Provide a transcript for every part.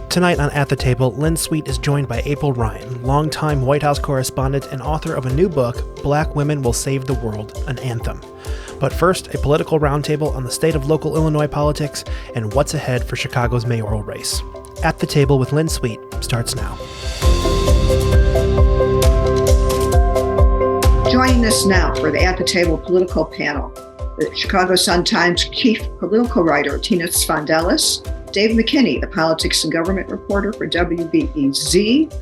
Tonight on At the Table, Lynn Sweet is joined by April Ryan, longtime White House correspondent and author of a new book, Black Women Will Save the World, an Anthem. But first, a political roundtable on the state of local Illinois politics and what's ahead for Chicago's mayoral race. At the Table with Lynn Sweet starts now. Joining us now for the At the Table political panel, the Chicago Sun-Times chief political writer, Tina Sfondelis, Dave McKinney, the politics and government reporter for WBEZ,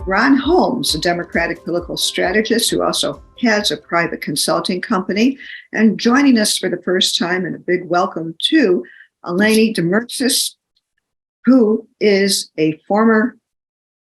Ron Holmes, a Democratic political strategist who also has a private consulting company, and joining us for the first time, and a big welcome to Eleni Demircis, who is a former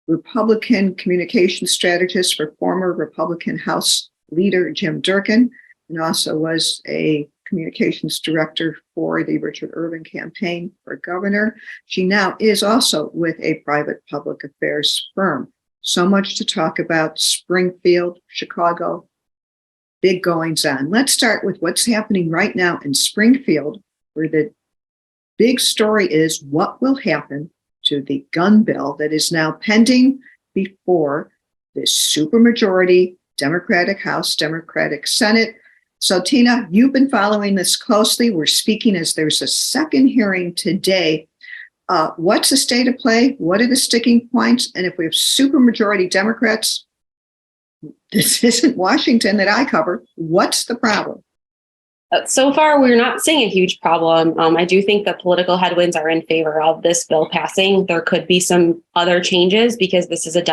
Republican communication strategist for former Republican House leader Jim Durkin, and also was a communications director for the Richard Irvin campaign for governor. She now is also with a private public affairs firm. So much to talk about. Springfield, Chicago, big goings on. Let's start with what's happening right now in Springfield, where the big story is what will happen to the gun bill that is now pending before the supermajority Democratic House, Democratic Senate. So, Tina, you've been following this closely. We're speaking as there's a second hearing today. What's the state of play? What are the sticking points? And if we have supermajority Democrats, this isn't Washington that I cover. What's the problem? So far, we're not seeing a huge problem. I do think the political headwinds are in favor of this bill passing. There could be some other changes because this is a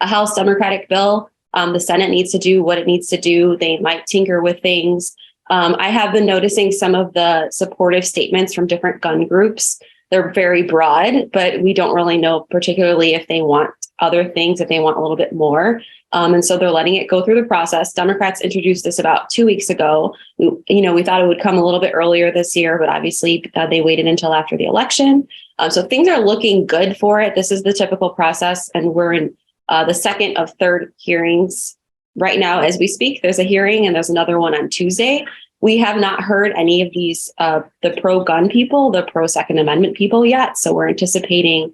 House Democratic bill. The Senate needs to do what it needs to do. They might tinker with things. I have been noticing some of the supportive statements from different gun groups. They're very broad, but we don't really know particularly if they want other things, if they want a little bit more. And so they're letting it go through the process. Democrats introduced this about 2 weeks ago. We thought it would come a little bit earlier this year, but obviously they waited until after the election. So things are looking good for it. This is the typical process, and we're in the second of third hearings right now as we speak. There's a hearing and there's another one on Tuesday. We have not heard any of these, the pro-gun people, the pro-Second Amendment people yet. So we're anticipating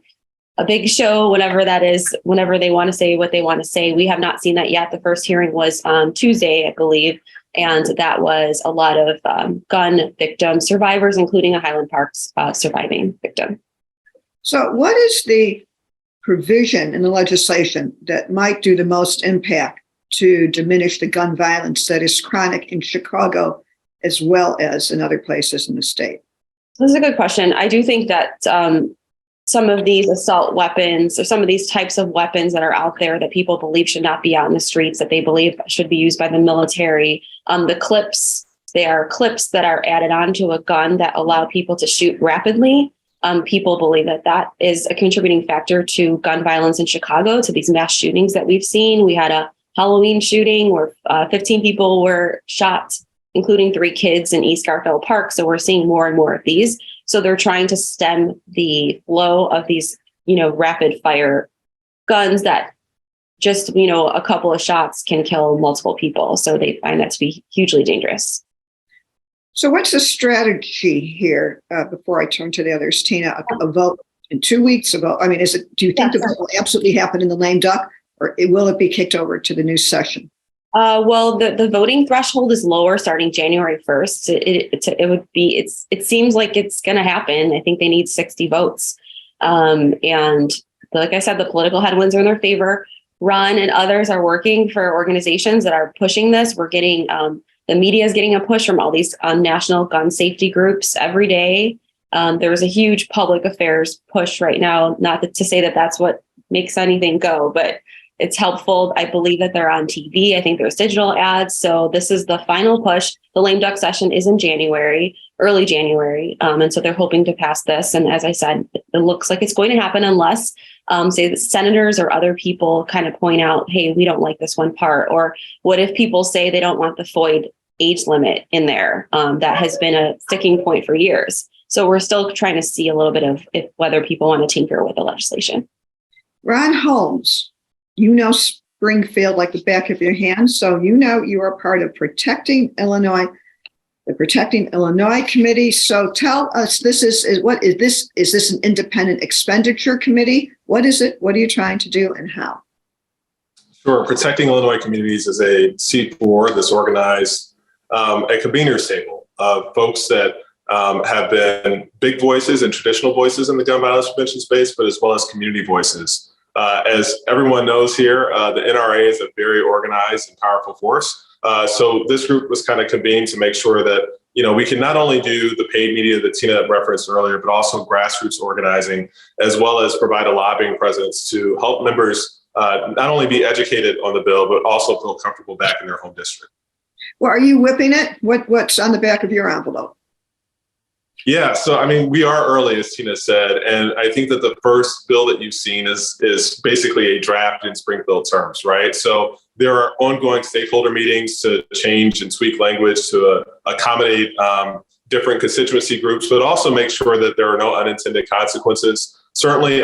a big show, whatever that is, whenever they want to say what they want to say. We have not seen that yet. The first hearing was on Tuesday, I believe. And that was a lot of gun victim survivors, including a Highland Park's surviving victim. So what is the provision in the legislation that might do the most impact to diminish the gun violence that is chronic in Chicago as well as in other places in the state? This is a good question. I do think that some of these assault weapons or some of these types of weapons that are out there that people believe should not be out in the streets, that they believe should be used by the military, the clips, they are clips that are added onto a gun that allow people to shoot rapidly. People believe that that is a contributing factor to gun violence in Chicago, to these mass shootings that we've seen. We had a Halloween shooting where 15 people were shot, including 3 kids in East Garfield Park. So we're seeing more and more of these. So they're trying to stem the flow of these, rapid fire guns that just, a couple of shots can kill multiple people. So they find that to be hugely dangerous. So what's the strategy here before I turn to the others? Tina, a vote in 2 weeks ago. I mean, do you think the vote will absolutely happen in the lame duck, or will it be kicked over to the new session? Well, the voting threshold is lower starting January 1st. It seems like it's going to happen. I think they need 60 votes. And like I said, the political headwinds are in their favor. Ron and others are working for organizations that are pushing this. We're getting the media is getting a push from all these national gun safety groups every day. There's a huge public affairs push right now, not to say that that's what makes anything go, but it's helpful. I believe that they're on TV. I think there's digital ads. So this is the final push. The lame duck session is in January, early January. And so they're hoping to pass this. And as I said, it looks like it's going to happen unless say the senators or other people kind of point out, hey, we don't like this one part. Or what if people say they don't want the FOID age limit in there? That has been a sticking point for years. So we're still trying to see a little bit of whether people want to tinker with the legislation. Ron Holmes, Springfield like the back of your hand. So you are part of protecting Illinois the Protecting Illinois Committee. So tell us, this is what is this? Is this an independent expenditure committee? What is it? What are you trying to do and how? Sure. Protecting Illinois Communities is a seat board that's organized a convener's table of folks that have been big voices and traditional voices in the gun violence prevention space, but as well as community voices. As everyone knows here, the NRA is a very organized and powerful force. So this group was kind of convened to make sure that, we can not only do the paid media that Tina referenced earlier, but also grassroots organizing, as well as provide a lobbying presence to help members not only be educated on the bill, but also feel comfortable back in their home district. Well, are you whipping it? What's on the back of your envelope? Yeah, so we are early, as Tina said, and I think that the first bill that you've seen is basically a draft in Springfield terms, right? So there are ongoing stakeholder meetings to change and tweak language to accommodate different constituency groups, but also make sure that there are no unintended consequences. Certainly,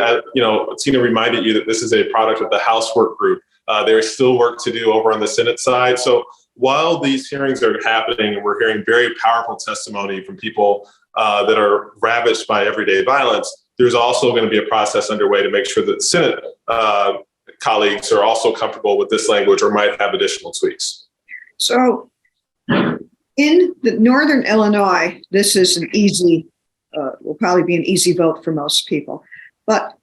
Tina reminded you that this is a product of the House work group. There is still work to do over on the Senate side. So while these hearings are happening, and we're hearing very powerful testimony from people that are ravaged by everyday violence, there's also going to be a process underway to make sure that Senate colleagues are also comfortable with this language or might have additional tweaks. So in the Northern Illinois, this is an easy, will probably be an easy vote for most people. But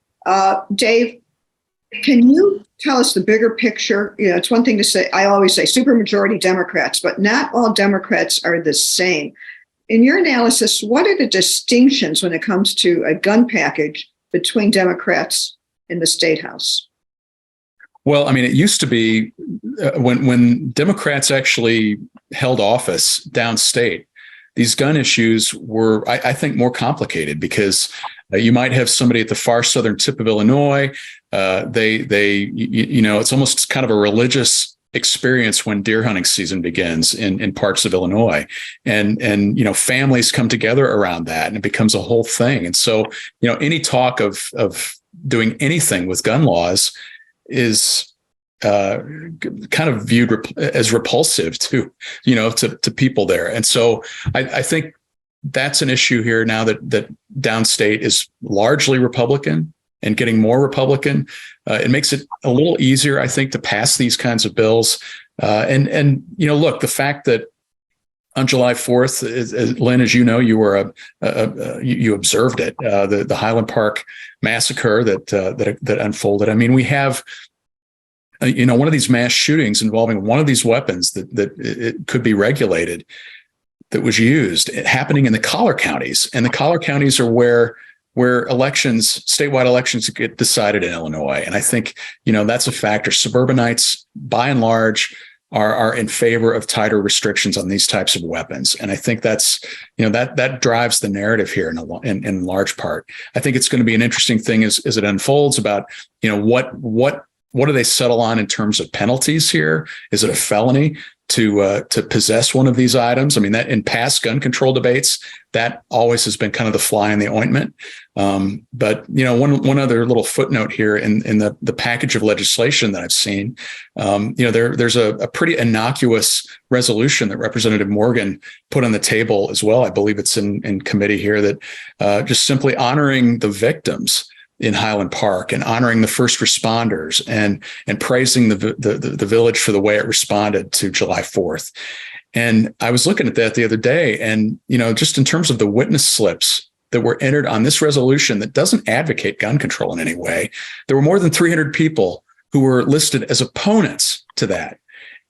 Dave, can you tell us the bigger picture? It's one thing to say, I always say supermajority Democrats, but not all Democrats are the same. In your analysis, what are the distinctions when it comes to a gun package between Democrats in the State House? Well, it used to be when Democrats actually held office downstate, these gun issues were, I think, more complicated because you might have somebody at the far southern tip of Illinois. It's almost kind of a religious experience when deer hunting season begins in parts of Illinois, and families come together around that, and it becomes a whole thing. And so any talk of doing anything with gun laws is kind of viewed as repulsive to people there. And so I think that's an issue here now that downstate is largely Republican and getting more Republican. It makes it a little easier, I think, to pass these kinds of bills. Look, the fact that on July 4th, Lynn, as you know, you were you observed it, the Highland Park massacre that unfolded. We have one of these mass shootings involving one of these weapons that it could be regulated that was used, happening in the collar counties, and the collar counties are where statewide elections get decided in Illinois. And I think, that's a factor. Suburbanites, by and large, are in favor of tighter restrictions on these types of weapons. And I think that's, that drives the narrative here in large part. I think it's going to be an interesting thing as it unfolds about, what do they settle on in terms of penalties here? Is it a felony to possess one of these items? That in past gun control debates, that always has been kind of the fly in the ointment. But one other little footnote here in the package of legislation that I've seen, there's a pretty innocuous resolution that Representative Morgan put on the table as well. I believe it's in committee here, that just simply honoring the victims in Highland Park and honoring the first responders and praising the village for the way it responded to July 4th. And I was looking at that the other day, and just in terms of the witness slips that were entered on this resolution that doesn't advocate gun control in any way, there were more than 300 people who were listed as opponents to that.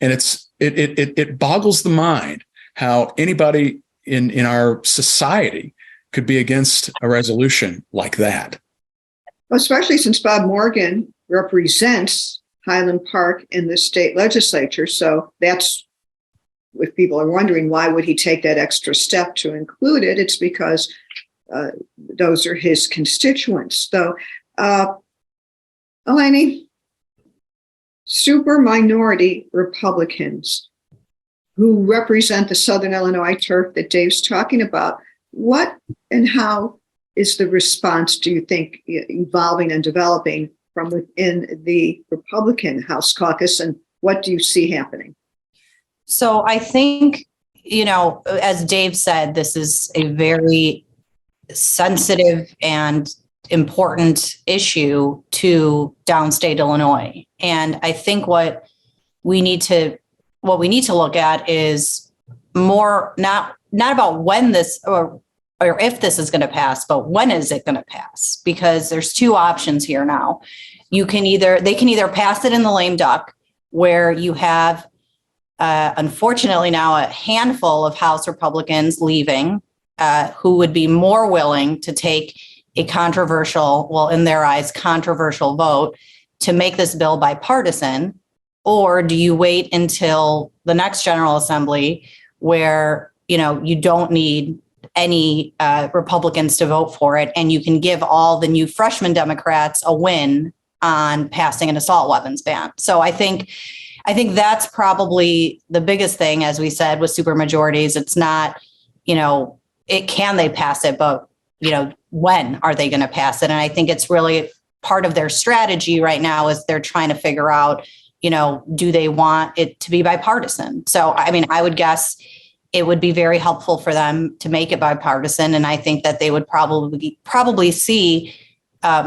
And it boggles the mind how anybody in our society could be against a resolution like that. Well, especially since Bob Morgan represents Highland Park in the state legislature. So that's, if people are wondering why would he take that extra step to include it, it's because those are his constituents. So, Eleni, super minority Republicans who represent the Southern Illinois turf that Dave's talking about, what and how is the response, do you think, evolving and developing from within the Republican House caucus, and what do you see happening? So I think as Dave said, this is a very sensitive and important issue to downstate Illinois. And I think what we need to look at is more not about when this or if this is going to pass, but when is it going to pass? Because there's two options here now. They can either pass it in the lame duck, where you have unfortunately now a handful of House Republicans leaving, who would be more willing to take a controversial, well, in their eyes, controversial vote to make this bill bipartisan? Or do you wait until the next General Assembly where, you don't need any Republicans to vote for it, and you can give all the new freshman Democrats a win on passing an assault weapons ban? So I think that's probably the biggest thing, as we said, with supermajorities. It's not, can they pass it, but, when are they going to pass it? And I think it's really part of their strategy right now is they're trying to figure out, do they want it to be bipartisan? So, I would guess it would be very helpful for them to make it bipartisan. And I think that they would probably see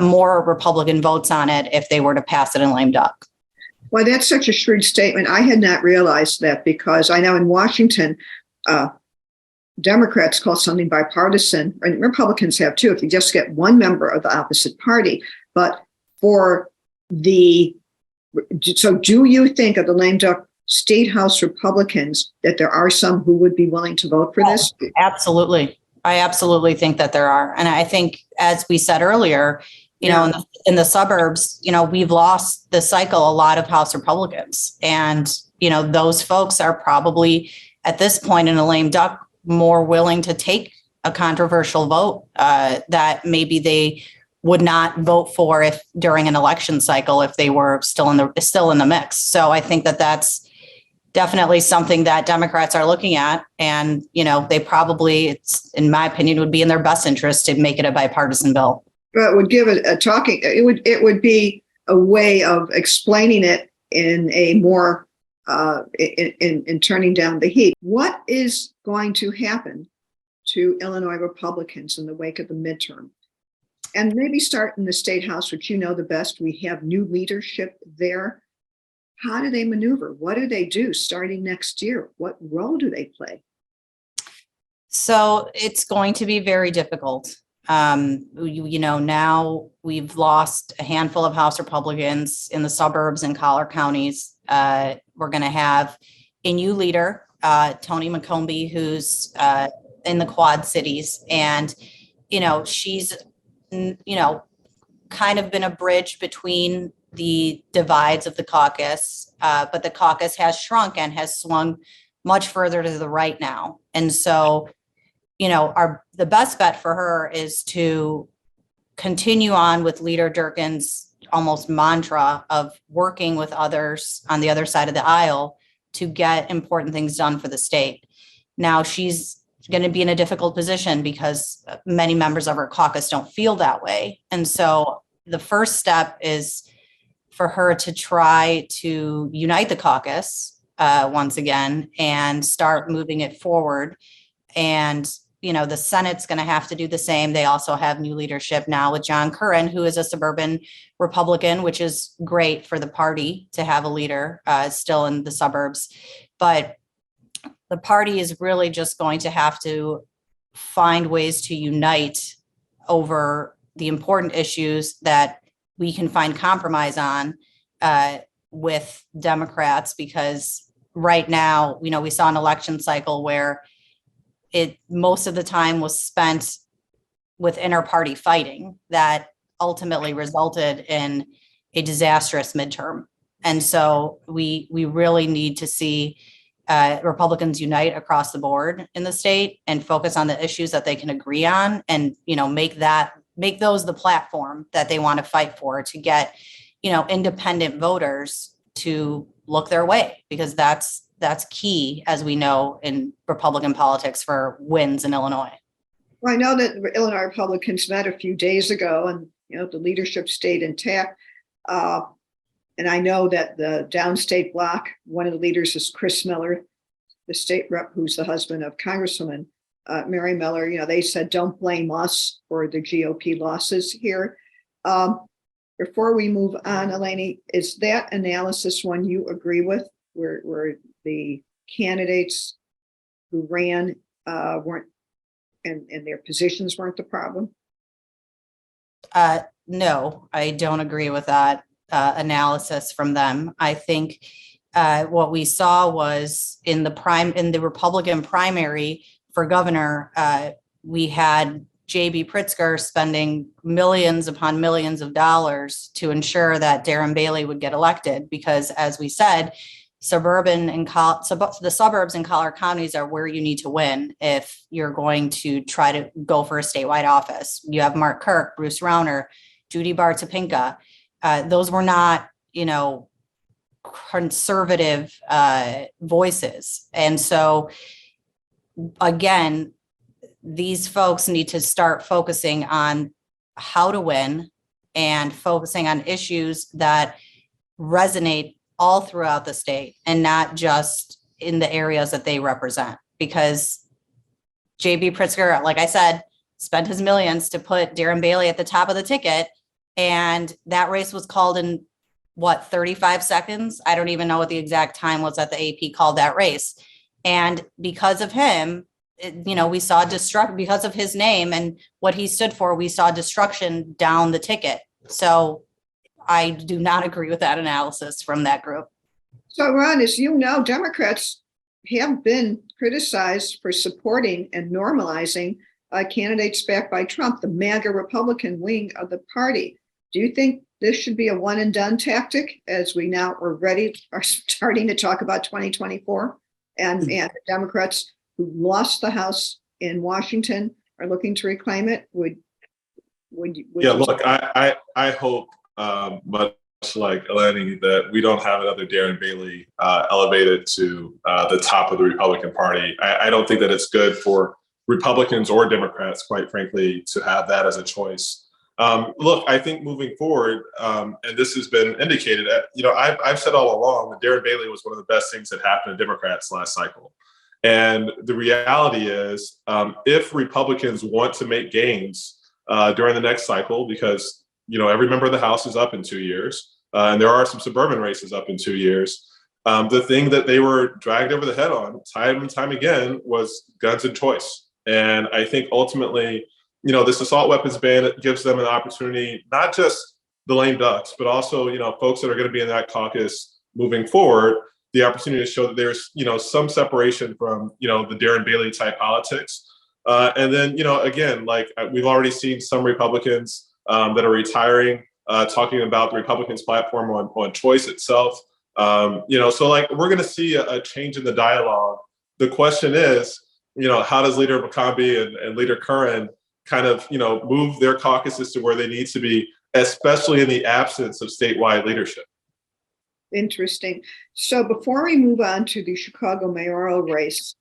more Republican votes on it if they were to pass it in lame duck. Well, that's such a shrewd statement. I had not realized that, because I know in Washington, Democrats call something bipartisan, and Republicans have too, if you just get one member of the opposite party. But so do you think of the lame duck state House Republicans that there are some who would be willing to vote for this? Absolutely. I absolutely think that there are. And I think, as we said earlier, in the suburbs, we've lost the cycle, a lot of House Republicans. And, those folks are probably at this point in a lame duck more willing to take a controversial vote that maybe they would not vote for if during an election cycle, if they were still in the mix. So I think that that's definitely something that Democrats are looking at. And, they probably, it's, in my opinion, would be in their best interest to make it a bipartisan bill. It would give it would be a way of explaining it in a more in turning down the heat. What is going to happen to Illinois Republicans in the wake of the midterm? And maybe start in the state house, which the best. We have new leadership there. How do they maneuver? What do they do starting next year? What role do they play? So it's going to be very difficult. Now we've lost a handful of House Republicans in the suburbs and collar counties. We're going to have a new leader, Tony McCombie, who's in the Quad Cities. And, she's, kind of been a bridge between the divides of the caucus. But the caucus has shrunk and has swung much further to the right now. And so, the best bet for her is to continue on with Leader Durkin's almost mantra of working with others on the other side of the aisle to get important things done for the state. Now she's going to be in a difficult position because many members of her caucus don't feel that way. And so the first step is for her to try to unite the caucus once again and start moving it forward. And the Senate's going to have to do the same. They also have new leadership now with John Curran, who is a suburban Republican, which is great for the party to have a leader still in the suburbs. But the party is really just going to have to find ways to unite over the important issues that we can find compromise on with Democrats, because right now, we saw an election cycle where it most of the time was spent with inter-party fighting that ultimately resulted in a disastrous midterm. And so we really need to see Republicans unite across the board in the state and focus on the issues that they can agree on, and make those the platform that they want to fight for, to get independent voters to look their way, because that's key, as we know, in Republican politics for wins in Illinois. Well, I know that Illinois Republicans met a few days ago, and the leadership stayed intact. And I know that the downstate bloc, one of the leaders is Chris Miller, the state rep who's the husband of Congresswoman Mary Miller, they said, don't blame us for the GOP losses here. Before we move on, Eleni, is that analysis one you agree with, where the candidates who ran weren't, and their positions weren't the problem? No, I don't agree with that analysis from them. I think what we saw was in the Republican primary for governor, we had J.B. Pritzker spending millions upon millions of dollars to ensure that Darren Bailey would get elected, because, as we said, the suburbs in Collier counties are where you need to win if you're going to try to go for a statewide office. You have Mark Kirk, Bruce Rauner, Judy Bar-Topinka. Those were not, conservative voices. And so, again, these folks need to start focusing on how to win and focusing on issues that resonate all throughout the state and not just in the areas that they represent. Because J.B. Pritzker, like I said, spent his millions to put Darren Bailey at the top of the ticket. And that race was called in 35 seconds? I don't even know what the exact time was that the AP called that race. And because of him, we saw because of his name and what he stood for, we saw destruction down the ticket. So I do not agree with that analysis from that group. So, Ron, as you know, Democrats have been criticized for supporting and normalizing candidates backed by Trump, the MAGA Republican wing of the party. Do you think this should be a one and done tactic, as we now are starting to talk about 2024, and the Democrats who lost the House in Washington are looking to reclaim it? Would yeah, look, I hope, much like Eleni, that we don't have another Darren Bailey elevated to the top of the Republican Party. I don't think that it's good for Republicans or Democrats, quite frankly, to have that as a choice. Look, I think moving forward, and this has been indicated, I've said all along that Darren Bailey was one of the best things that happened to Democrats last cycle. And the reality is, if Republicans want to make gains during the next cycle, because every member of the House is up in 2 years, and there are some suburban races up in 2 years, the thing that they were dragged over the head on time and time again was guns and choice. And I think ultimately, this assault weapons ban gives them an opportunity, not just the lame ducks, but also, folks that are going to be in that caucus moving forward, the opportunity to show that there's, some separation from, the Darren Bailey type politics. And then, again, like we've already seen some Republicans that are retiring, talking about the Republicans' platform on choice itself. So like we're going to see a change in the dialogue. The question is, how does Leader McCombie and Leader Curran kind of, move their caucuses to where they need to be, especially in the absence of statewide leadership? Interesting. So before we move on to the Chicago mayoral race,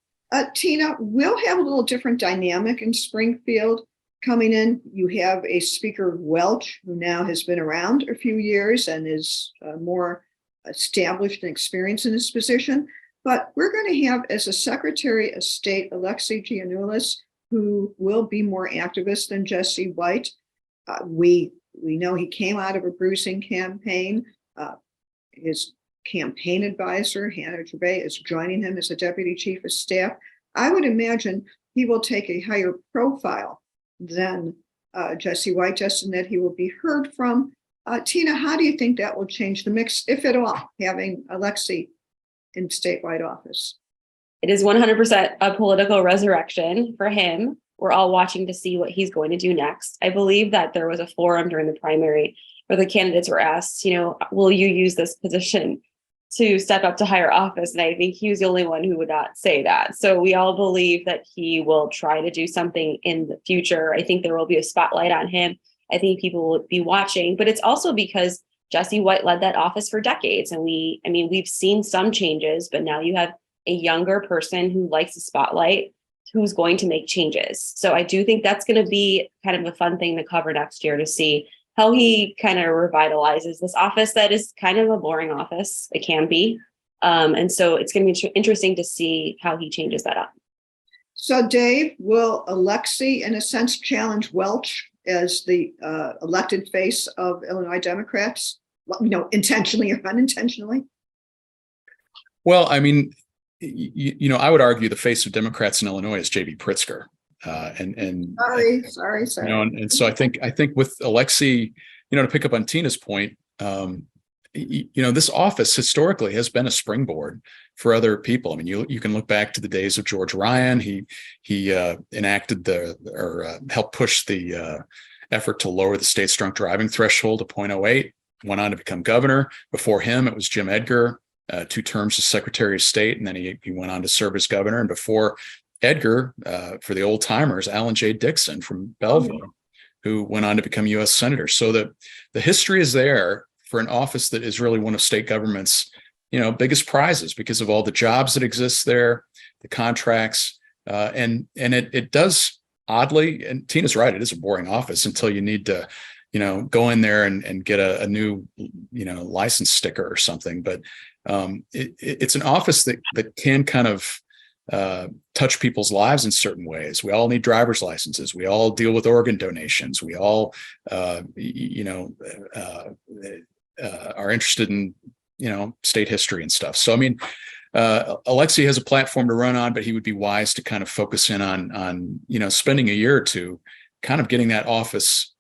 Tina, we'll have a little different dynamic in Springfield coming in. You have a Speaker Welch, who now has been around a few years and is more established and experienced in his position. But we're going to have, as a Secretary of State, Alexei Giannoulis, who will be more activist than Jesse White. We know he came out of a bruising campaign. His campaign advisor, Hannah Gervais, is joining him as a deputy chief of staff. I would imagine he will take a higher profile than Jesse White, just in that he will be heard from. Tina, how do you think that will change the mix, if at all, having Alexei in statewide office? It is 100% a political resurrection for him. We're all watching to see what he's going to do next. I believe that there was a forum during the primary where the candidates were asked, will you use this position to step up to higher office? And I think he was the only one who would not say that. So we all believe that he will try to do something in the future. I think there will be a spotlight on him. I think people will be watching, but it's also because Jesse White led that office for decades. And we've seen some changes, but now you have a younger person who likes the spotlight, who's going to make changes. So I do think that's going to be kind of a fun thing to cover next year, to see how he kind of revitalizes this office that is kind of a boring office. It can be. And so it's going to be interesting to see how he changes that up. So, Dave, will Alexei, in a sense, challenge Welch as the elected face of Illinois Democrats, intentionally or unintentionally? Well, I mean, I would argue the face of Democrats in Illinois is J.B. Pritzker. Sorry. And so I think with Alexei, to pick up on Tina's point, this office historically has been a springboard for other people. I mean, you can look back to the days of George Ryan. He enacted helped push the effort to lower the state's drunk driving threshold to 0.08. Went on to become governor. Before him, it was Jim Edgar, 2 terms as Secretary of State, and then he went on to serve as governor. And before Edgar, for the old timers, Alan J. Dixon from Belleville, who went on to become U.S. Senator. So the history is there for an office that is really one of state government's, biggest prizes because of all the jobs that exist there, the contracts, and it does oddly, and Tina's right, it is a boring office until you need to, go in there and get a new, license sticker or something. But it's an office that can kind of touch people's lives in certain ways. We all need driver's licenses. We all deal with organ donations. We all, are interested in, state history and stuff. So, I mean, Alexei has a platform to run on, but he would be wise to kind of focus in on, spending a year or two, kind of getting that office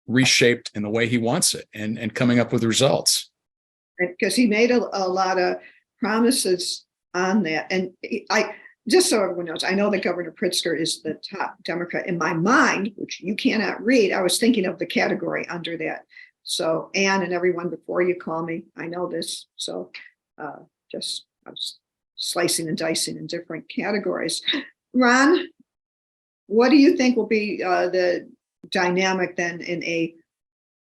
reshaped in the way he wants it and coming up with results. Because he made a lot of promises on that. And just so everyone knows, I know that Governor Pritzker is the top Democrat in my mind, which you cannot read. I was thinking of the category under that. So, Ann and everyone, before you call me, I know this. So I was slicing and dicing in different categories. Ron, what do you think will be the dynamic then in a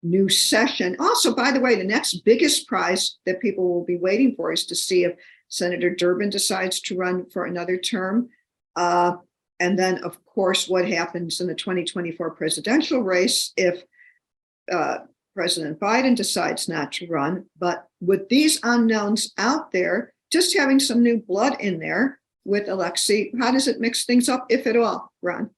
new session? Also, by the way, the next biggest prize that people will be waiting for is to see if Senator Durbin decides to run for another term. And then, of course, what happens in the 2024 presidential race if President Biden decides not to run. But with these unknowns out there, just having some new blood in there with Alexei, how does it mix things up, if at all, Ron?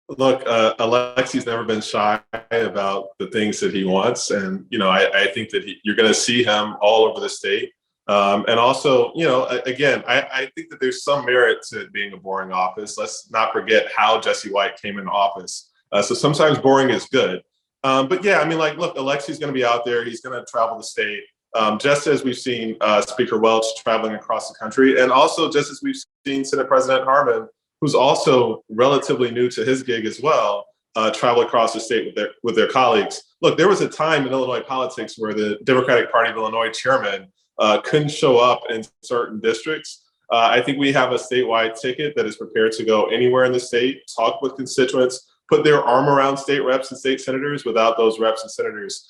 Look, Alexei's never been shy about the things that he wants. And, I think that you're going to see him all over the state. And also, again, I think that there's some merit to it being a boring office. Let's not forget how Jesse White came into office. So sometimes boring is good. But yeah, I mean, look, Alexei's going to be out there. He's going to travel the state, just as we've seen Speaker Welch traveling across the country. And also just as we've seen Senate President Harman, who's also relatively new to his gig as well, travel across the state with their colleagues. Look, there was a time in Illinois politics where the Democratic Party of Illinois chairman couldn't show up in certain districts. I think we have a statewide ticket that is prepared to go anywhere in the state, talk with constituents, put their arm around state reps and state senators without those reps and senators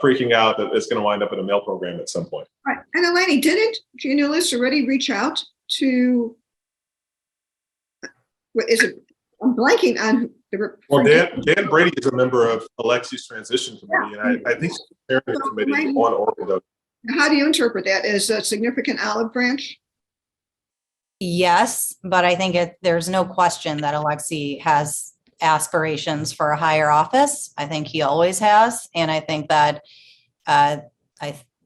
freaking out that it's going to wind up in a mail program at some point. Right. And Eleni, didn't Gina List already reach out to, I'm blanking on the. Well, Dan Brady is a member of Alexei's transition committee, and I think she's chairing the committee on Oregon. How do you interpret that? As a significant olive branch? Yes, but I think there's no question that Alexei has aspirations for a higher office. I think he always has. And I think that I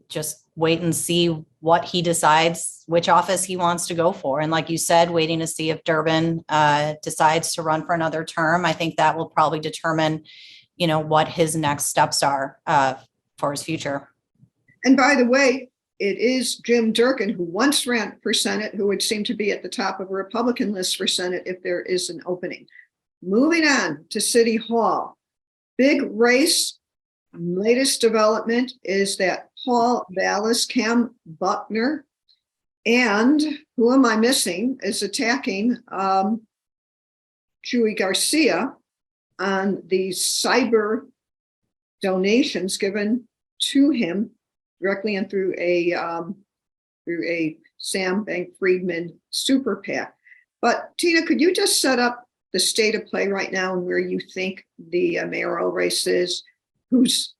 just wait and see what he decides, which office he wants to go for. And like you said, waiting to see if Durbin decides to run for another term. I think that will probably determine, what his next steps are for his future. And by the way, it is Jim Durkin, who once ran for Senate, who would seem to be at the top of a Republican list for Senate if there is an opening. Moving on to City Hall. Big race. Latest development is that Paul Vallis, Cam Buckner, and who am I missing, is attacking Chuy Garcia on the cyber donations given to him directly and through a Sam Bankman-Friedman super PAC. But Tina, could you just set up the state of play right now and where you think the mayoral race is, who's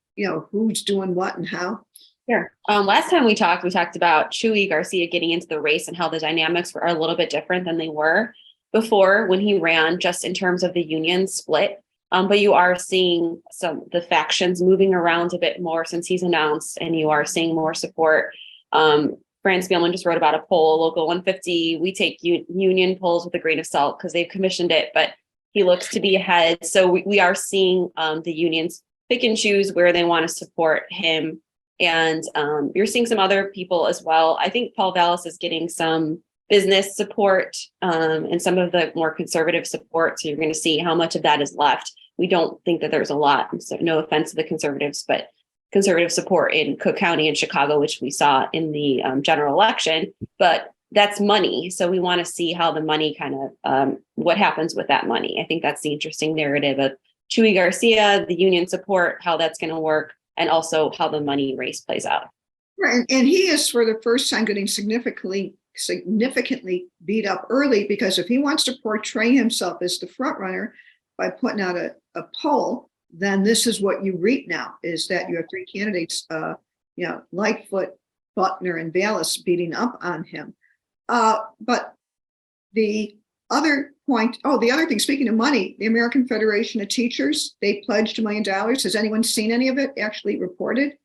doing what and how? Sure. Last time we talked about Chuy Garcia getting into the race and how the dynamics were a little bit different than they were before when he ran, just in terms of the union split. But you are seeing the factions moving around a bit more since he's announced, and you are seeing more support. Fran Spielman just wrote about a poll, Local 150. We take union polls with a grain of salt because they've commissioned it, but he looks to be ahead. So we are seeing the unions pick and choose where they want to support him. And you're seeing some other people as well. I think Paul Vallis is getting some business support and some of the more conservative support. So you're going to see how much of that is left. We don't think that there's a lot. So no offense to the conservatives, but conservative support in Cook County and Chicago, which we saw in the general election. But that's money. So we want to see how the money kind of what happens with that money. I think that's the interesting narrative of Chuy Garcia, the union support, how that's going to work, and also how the money race plays out. Right. And he is for the first time getting significantly beat up early, because if he wants to portray himself as the front runner by putting out a poll, then this is what you read now, is that you have three candidates, Lightfoot, Butner, and Vallis beating up on him. But the other thing, speaking of money, the American Federation of Teachers, they pledged $1 million. Has anyone seen any of it actually reported?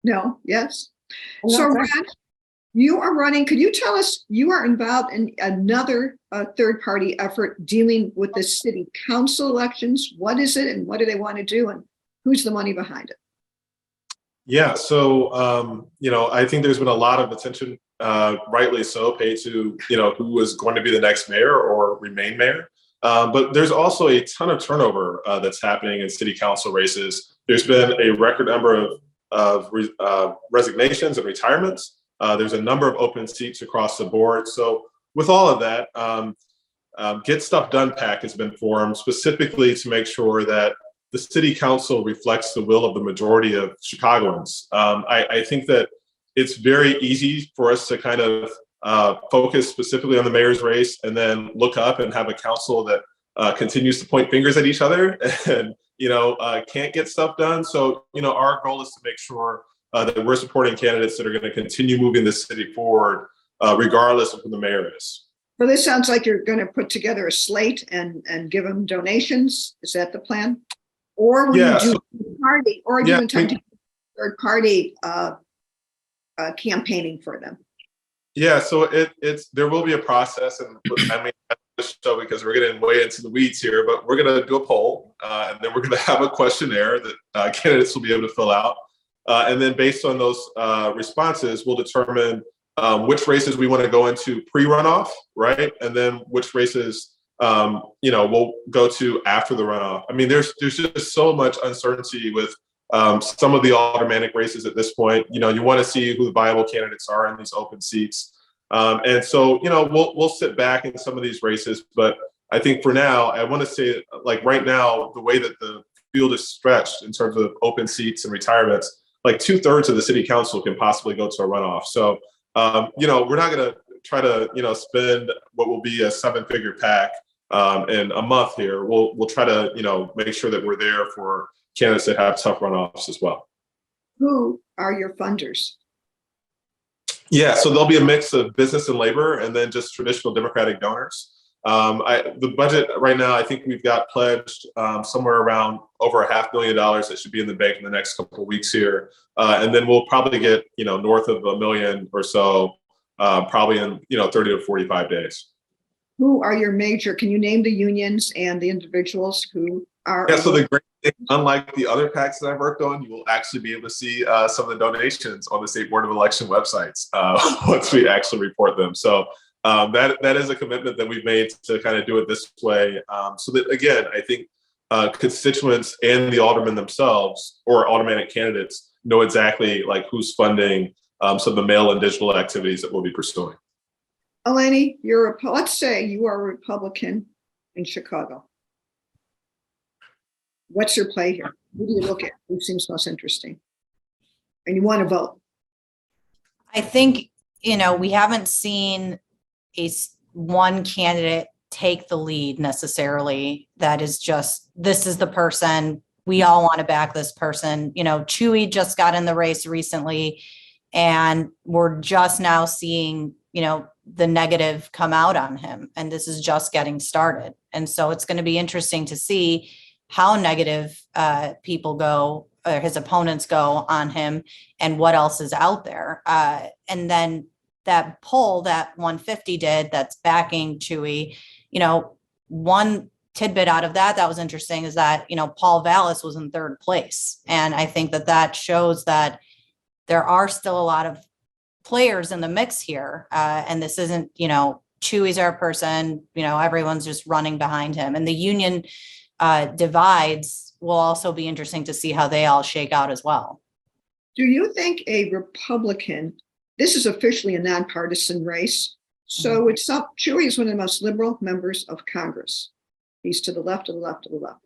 No? Yes? So, Red, you are running. Could you tell us, you are involved in another third-party effort dealing with the city council elections. What is it and what do they want to do, and who's the money behind it? Yeah, so, I think there's been a lot of attention, rightly so, paid to, who is going to be the next mayor or remain mayor. But there's also a ton of turnover that's happening in city council races. There's been a record number of resignations and retirements. There's a number of open seats across the board. So with all of that, Get Stuff Done PAC has been formed specifically to make sure that the city council reflects the will of the majority of Chicagoans. I think that it's very easy for us to kind of focus specifically on the mayor's race and then look up and have a council that continues to point fingers at each other and, can't get stuff done. So, our goal is to make sure that we're supporting candidates that are going to continue moving the city forward, regardless of who the mayor is. Well, this sounds like you're going to put together a slate and give them donations. Is that the plan? Or will you do party, or do you intend to do third party campaigning for them? Yeah, so there will be a process, and show because we're getting way into the weeds here, but we're going to do a poll, and then we're going to have a questionnaire that candidates will be able to fill out, and then based on those responses, we'll determine which races we want to go into pre-runoff, right, and then which races we'll go to after the runoff. I mean, there's just so much uncertainty with some of the aldermanic races at this point. You want to see who the viable candidates are in these open seats. And so, we'll sit back in some of these races, but I think for now, I want to say, like right now, the way that the field is stretched in terms of open seats and retirements, like 2/3 of the city council can possibly go to a runoff. So, we're not going to try to, spend what will be a 7-figure PAC in a month here. We'll try to, make sure that we're there for candidates that have tough runoffs as well. Who are your funders? Yeah, so there'll be a mix of business and labor, and then just traditional Democratic donors. The budget right now, I think we've got pledged somewhere around over $500,000 that should be in the bank in the next couple of weeks here, and then we'll probably get north of $1 million or so, probably in 30 to 45 days. Who are your major? Can you name the unions and the individuals who are? Yeah, so the great thing, unlike the other PACs that I've worked on, you will actually be able to see some of the donations on the State Board of Election websites once we actually report them. So that is a commitment that we've made to kind of do it this way. So that, again, I think constituents and the aldermen themselves or aldermanic candidates know exactly like who's funding some of the mail and digital activities that we'll be pursuing. Eleni, let's say you are a Republican in Chicago. What's your play here? Who do you look at? Who seems most interesting? And you want to vote? I think, we haven't seen one candidate take the lead necessarily. That is just, this is the person, we all want to back this person. Chewy just got in the race recently, and we're just now seeing, the negative come out on him. And this is just getting started. And so it's going to be interesting to see how negative people go, or his opponents go on him, and what else is out there. And then that poll that 150 did that's backing Chewy, one tidbit out of that was interesting is that, Paul Vallis was in third place. And I think that shows that there are still a lot of players in the mix here. And this isn't, Chewy's our person, everyone's just running behind him. And the union divides will also be interesting to see how they all shake out as well. Do you think a Republican, this is officially a nonpartisan race, so Chewy is one of the most liberal members of Congress. He's to the left of the left of the left,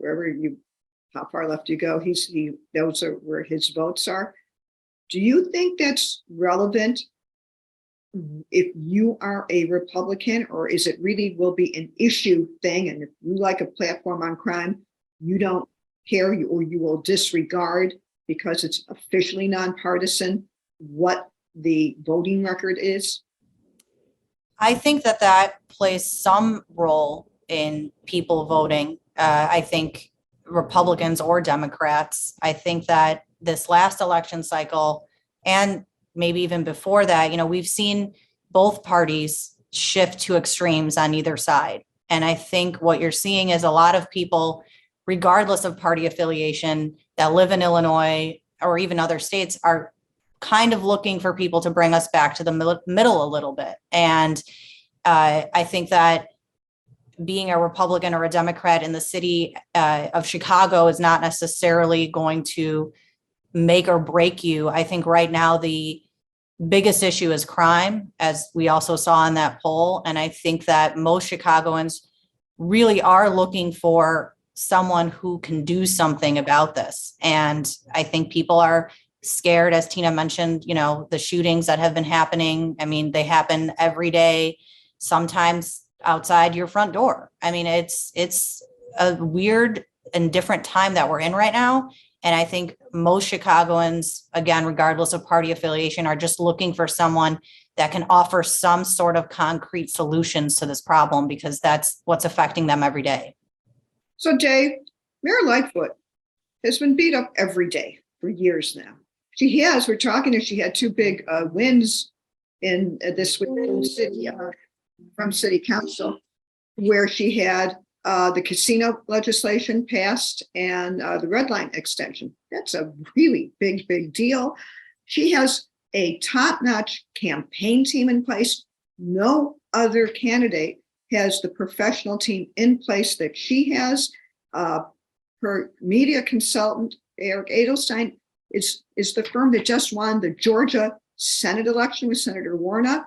how far left you go, those are where his votes are. Do you think that's relevant if you are a Republican, or is it really will be an issue thing? And if you like a platform on crime, you don't care, or you will disregard, because it's officially nonpartisan, what the voting record is? I think that plays some role in people voting. I think Republicans or Democrats. I think that this last election cycle, and maybe even before that, we've seen both parties shift to extremes on either side. And I think what you're seeing is a lot of people, regardless of party affiliation, that live in Illinois or even other states, are kind of looking for people to bring us back to the middle a little bit. And I think that being a Republican or a Democrat in the city of Chicago is not necessarily going to make or break you. I think right now the biggest issue is crime, as we also saw in that poll. And I think that most Chicagoans really are looking for someone who can do something about this. And I think people are scared, as Tina mentioned, the shootings that have been happening. I mean, they happen every day, sometimes outside your front door. I mean, it's a weird and different time that we're in right now. And I think most Chicagoans, again, regardless of party affiliation, are just looking for someone that can offer some sort of concrete solutions to this problem, because that's what's affecting them every day. So, Dave, Mayor Lightfoot has been beat up every day for years now. She had two big wins in this week in city, from city council, where she had the casino legislation passed and the red line extension. That's a really big deal. She has a top-notch campaign team in place. No other candidate has the professional team in place that she has. Her media consultant, Eric Edelstein, is the firm that just won the Georgia Senate election with Senator Warnock.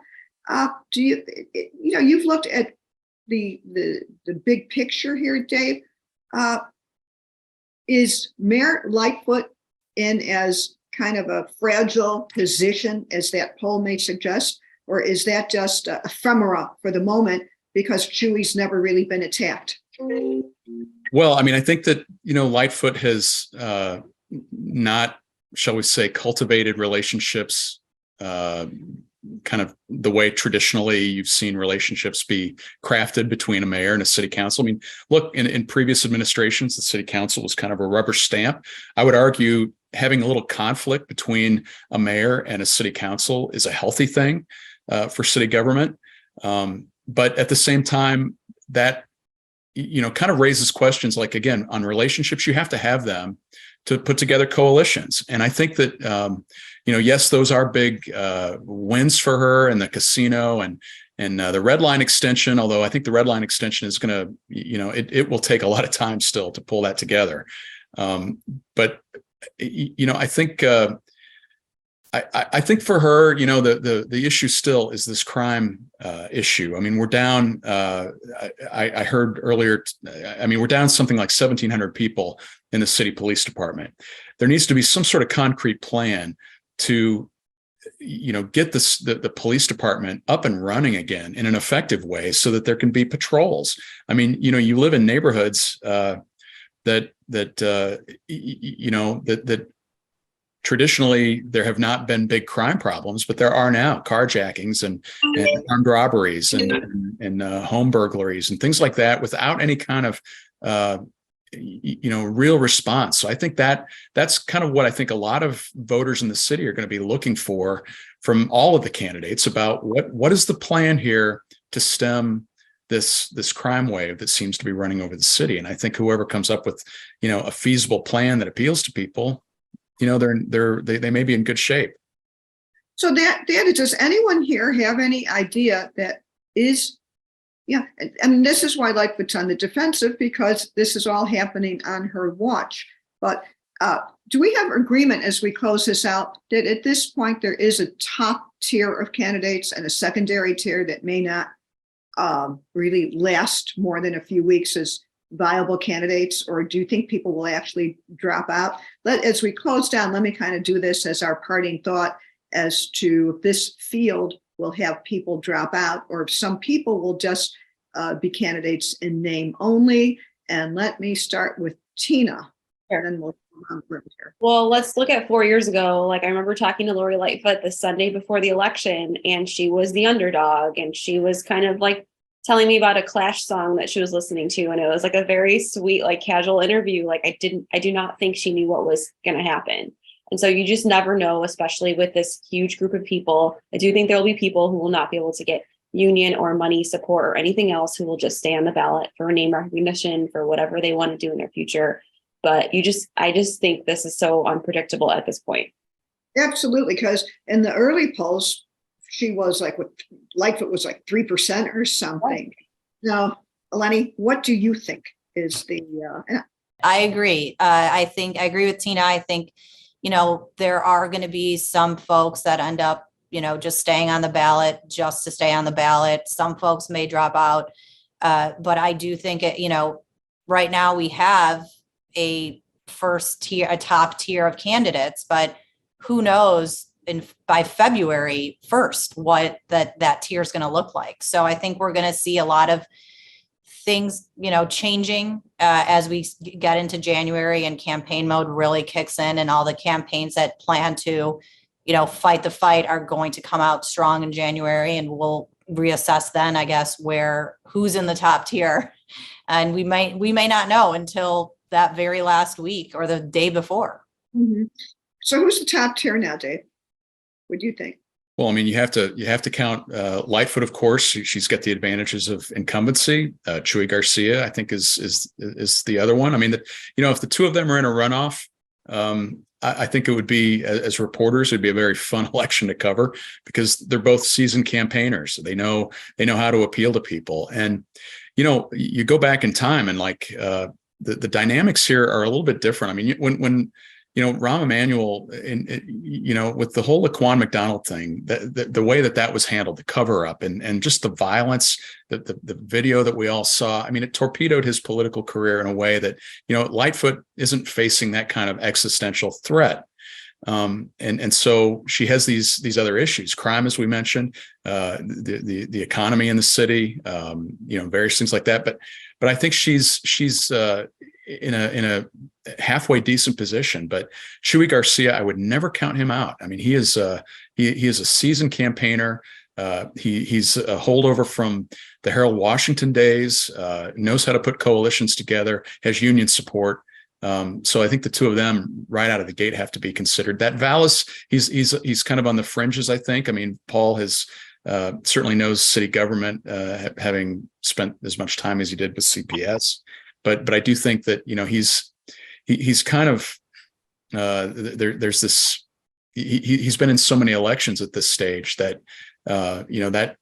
You've looked at the big picture here, Dave. Is Mayor Lightfoot in as kind of a fragile position as that poll may suggest, or is that just ephemera for the moment because Chewy's never really been attacked? Well, I mean, I think that, Lightfoot has not, shall we say, cultivated relationships kind of the way traditionally you've seen relationships be crafted between a mayor and a city council. I mean, look, in previous administrations, the city council was kind of a rubber stamp. I would argue having a little conflict between a mayor and a city council is a healthy thing for city government. But at the same time, that, kind of raises questions like, again, on relationships, you have to have them to put together coalitions. And I think that, yes, those are big wins for her, and the casino and the red line extension, although I think the red line extension is going to, it will take a lot of time still to pull that together. But, I think I think for her, the issue still is this crime issue. I mean, we're down, I heard earlier, we're down something like 1,700 people in the city police department. There needs to be some sort of concrete plan to, get the police department up and running again in an effective way so that there can be patrols. I mean, you live in neighborhoods, that traditionally there have not been big crime problems, but there are now carjackings and armed robberies and home burglaries and things like that without any kind of real response. So I think that's kind of what I think a lot of voters in the city are going to be looking for from all of the candidates about what is the plan here to stem this crime wave that seems to be running over the city. And I think whoever comes up with a feasible plan that appeals to people, they may be in good shape. So does anyone here have any idea that is, and this is why Lightfoot's on the defensive, because this is all happening on her watch. But do we have agreement as we close this out that at this point there is a top tier of candidates and a secondary tier that may not really last more than a few weeks as viable candidates, or do you think people will actually drop out? As we close down, let me kind of do this as our parting thought as to if this field will have people drop out, or if some people will just be candidates in name only. And let me start with Tina. Sure. And then we'll come on here. Well, let's look at 4 years ago. Like, I remember talking to Lori Lightfoot the Sunday before the election, and she was the underdog, and she was kind of like telling me about a Clash song that she was listening to. And it was like a very sweet, like casual interview. Like I do not think she knew what was going to happen. And so you just never know, especially with this huge group of people. I do think there will be people who will not be able to get union or money support or anything else, who will just stay on the ballot for name recognition, for whatever they want to do in their future. But I just think this is so unpredictable at this point. Absolutely, because in the early polls, she was like, Lightfoot was like 3% or something. Now, Eleni, what do you think is the? I agree. I agree with Tina. I think, there are going to be some folks that end up, just staying on the ballot just to stay on the ballot. Some folks may drop out. But I do think right now we have a top tier of candidates, but who knows by February 1st what that tier is going to look like. So I think we're going to see a lot of things, changing as we get into January and campaign mode really kicks in, and all the campaigns that plan to, fight the fight are going to come out strong in January, and we'll reassess then, I guess, who's in the top tier. And we may not know until that very last week or the day before. Mm-hmm. So who's the top tier now, Dave? What do you think? Well, I mean, you have to count Lightfoot, of course. She's got the advantages of incumbency. Chuy Garcia, I think, is the other one. I mean, if the two of them are in a runoff, I think it would be, as reporters, it'd be a very fun election to cover, because they're both seasoned campaigners. They know how to appeal to people. And you go back in time, and like the dynamics here are a little bit different. I mean, when Rahm Emanuel, with the whole Laquan McDonald thing, the way that was handled, the cover up and just the violence, the video that we all saw, I mean, it torpedoed his political career in a way that, Lightfoot isn't facing that kind of existential threat. And so she has these other issues, crime, as we mentioned, the economy in the city, various things like that. But I think she's in a halfway decent position. But Chuy Garcia, I would never count him out. I mean, he is a seasoned campaigner. He's a holdover from the Harold Washington days, knows how to put coalitions together, has union support. So I think the two of them right out of the gate have to be considered. That Vallis, he's kind of on the fringes, I think. I mean, Paul has certainly knows city government, having spent as much time as he did with CPS. But I do think that, he's kind of there's this, he's been in so many elections at this stage that, that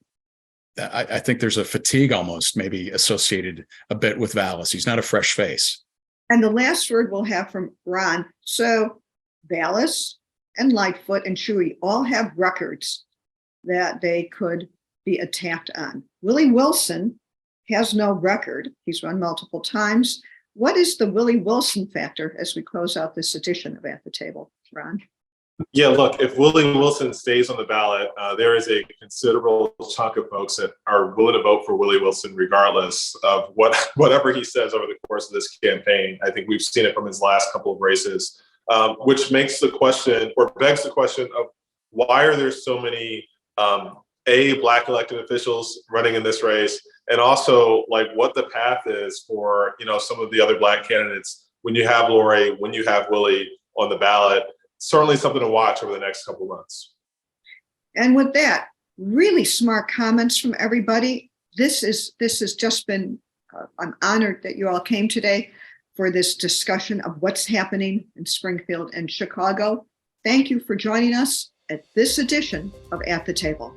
I think there's a fatigue almost maybe associated a bit with Vallis. He's not a fresh face. And the last word we'll have from Ron. So Vallis and Lightfoot and Chuy all have records that they could be attacked on. Willie Wilson has no record. He's run multiple times. What is the Willie Wilson factor as we close out this edition of At the Table, Ron? Yeah, look, if Willie Wilson stays on the ballot, there is a considerable chunk of folks that are willing to vote for Willie Wilson, regardless of whatever he says over the course of this campaign. I think we've seen it from his last couple of races, which makes the question, or begs the question of why are there so many Black elected officials running in this race, and also like what the path is for some of the other Black candidates when you have Lori, when you have Willie on the ballot. Certainly something to watch over the next couple of months. And with that, really smart comments from everybody. This has just been, I'm honored that you all came today for this discussion of what's happening in Springfield and Chicago. Thank you for joining us at this edition of At the Table.